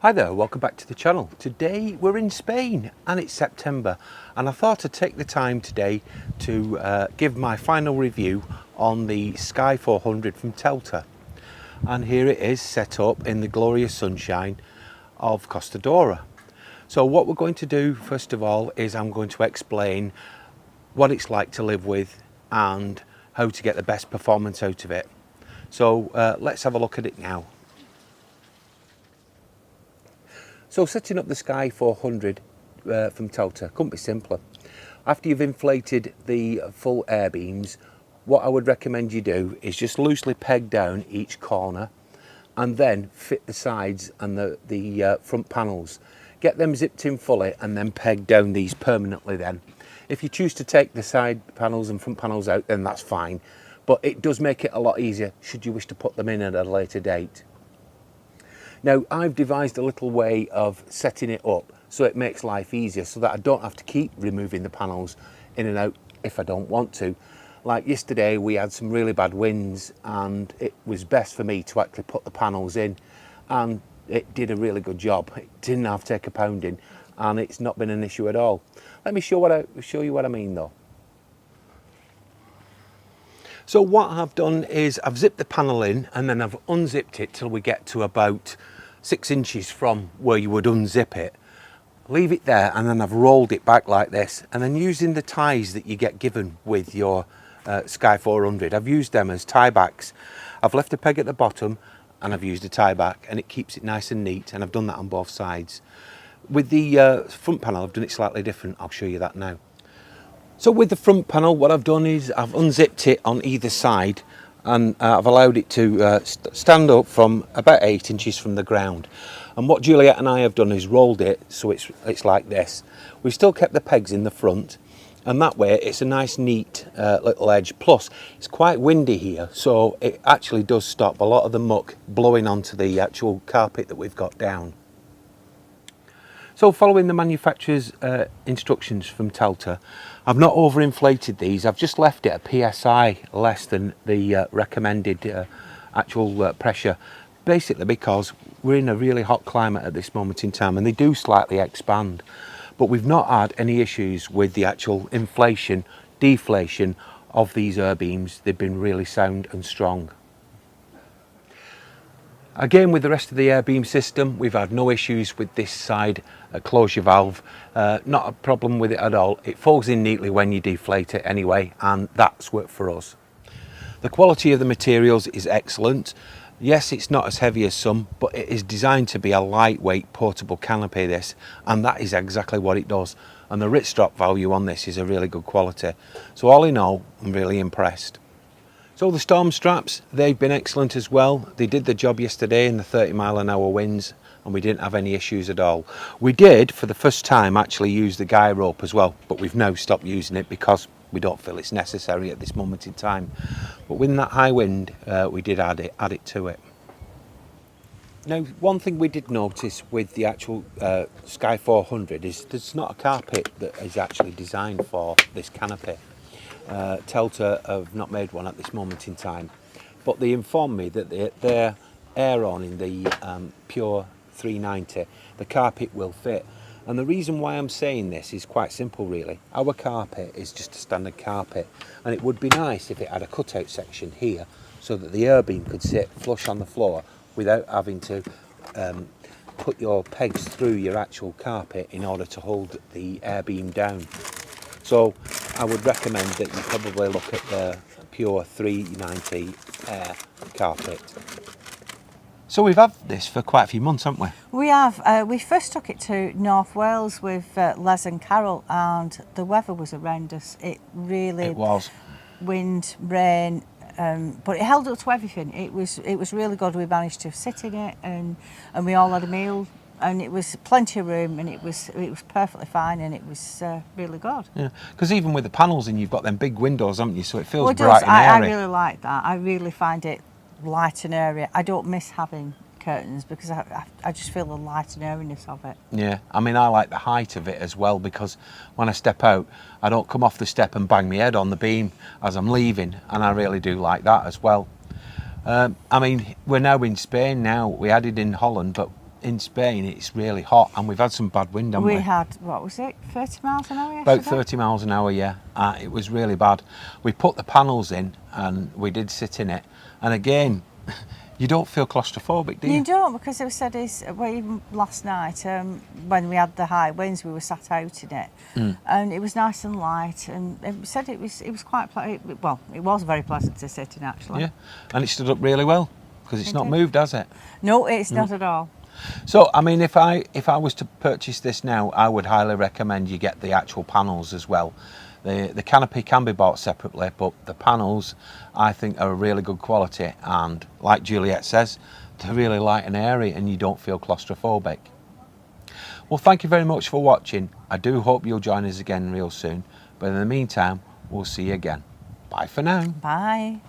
Hi there, welcome back to the channel. Today we're in Spain and it's September, and I thought I'd take the time today to give my final review on the Sky 400 from Telta. And here it is, set up in the glorious sunshine of Costa Dora. So what we're going to do first of all is I'm going to explain what it's like to live with and how to get the best performance out of it. So let's have a look at it now. So setting up the Sky 400 from Telta couldn't be simpler. After you've inflated the full air beams, what I would recommend you do is just loosely peg down each corner and then fit the sides and the front panels. Get them zipped in fully and then peg down these permanently then. If you choose to take the side panels and front panels out, then that's fine. But it does make it a lot easier should you wish to put them in at a later date. Now, I've devised a little way of setting it up so it makes life easier, so that I don't have to keep removing the panels in and out if I don't want to. Like yesterday, we had some really bad winds and it was best for me to actually put the panels in, and it did a really good job. It didn't have to take a pounding and it's not been an issue at all. Let me show you what I mean though. So what I've done is I've zipped the panel in and then I've unzipped it till we get to about 6 inches from where you would unzip it. Leave it there and then I've rolled it back like this, and then using the ties that you get given with your Sky 400, I've used them as tie backs. I've left a peg at the bottom and I've used a tie back, and it keeps it nice and neat, and I've done that on both sides. With the front panel I've done it slightly different. I'll show you that now. So with the front panel, what I've done is I've unzipped it on either side, and I've allowed it to stand up from about 8 inches from the ground. And what Juliet and I have done is rolled it so it's like this. We've still kept the pegs in the front, and that way it's a nice neat little edge. Plus it's quite windy here, so it actually does stop a lot of the muck blowing onto the actual carpet that we've got down. So following the manufacturer's instructions from Telta, I've not overinflated these. I've just left it a PSI less than the recommended actual pressure, basically because we're in a really hot climate at this moment in time and they do slightly expand. But we've not had any issues with the actual inflation, deflation of these air beams. They've been really sound and strong. Again, with the rest of the air beam system, we've had no issues with this side closure valve. Not a problem with it at all. It folds in neatly when you deflate it anyway, and that's worked for us. The quality of the materials is excellent. Yes, it's not as heavy as some, but it is designed to be a lightweight portable canopy, this, and that is exactly what it does. And the ripstop value on this is a really good quality. So all in all, I'm really impressed. So the storm straps, they've been excellent as well. They did the job yesterday in the 30-mile-an-hour winds, and we didn't have any issues at all. We did, for the first time, actually use the guy rope as well, but we've now stopped using it because we don't feel it's necessary at this moment in time. But with that high wind, we did add it to it. Now, one thing we did notice with the actual Sky 400 is there's not a carpet that is actually designed for this canopy. Telta have not made one at this moment in time, but they informed me that their Aeron in the Pure 390, the carpet will fit. And the reason why I'm saying this is quite simple really. Our carpet is just a standard carpet, and it would be nice if it had a cutout section here so that the air beam could sit flush on the floor without having to put your pegs through your actual carpet in order to hold the air beam down. So I would recommend that you probably look at the Pure 390 Air carpet. So we've had this for quite a few months, haven't we? We have. We first took it to North Wales with Les and Carol, and the weather was horrendous. It was. Wind, rain, but it held up to everything. It was really good. We managed to sit in it, and we all had a meal. And it was plenty of room, and it was perfectly fine, and it was really good. Yeah, because even with the panels in, you've got them big windows, haven't you? So it feels bright and airy. I really like that. I really find it light and airy. I don't miss having curtains because I just feel the light and airiness of it. Yeah, I mean, I like the height of it as well, because when I step out, I don't come off the step and bang my head on the beam as I'm leaving, and I really do like that as well. I mean, we're now in Spain now. We had it in Holland, but in Spain it's really hot, and we've had some bad wind, haven't we? We had, what was it, 30 miles an hour About yesterday? 30 miles an hour, yeah. It was really bad. We put the panels in and we did sit in it, and again, you don't feel claustrophobic, do you? You don't, because it was said well, even last night when we had the high winds, we were sat out in it, and it was nice and light, and it said it was quite well, it was very pleasant to sit in actually. Yeah, and it stood up really well because it's not moved, has it? No, it's not at all. So, I mean, if I was to purchase this now, I would highly recommend you get the actual panels as well. The canopy can be bought separately, but the panels, I think, are a really good quality, and like Juliet says, they're really light and airy, and you don't feel claustrophobic. Well, thank you very much for watching. I do hope you'll join us again real soon, but in the meantime, we'll see you again. Bye for now. Bye.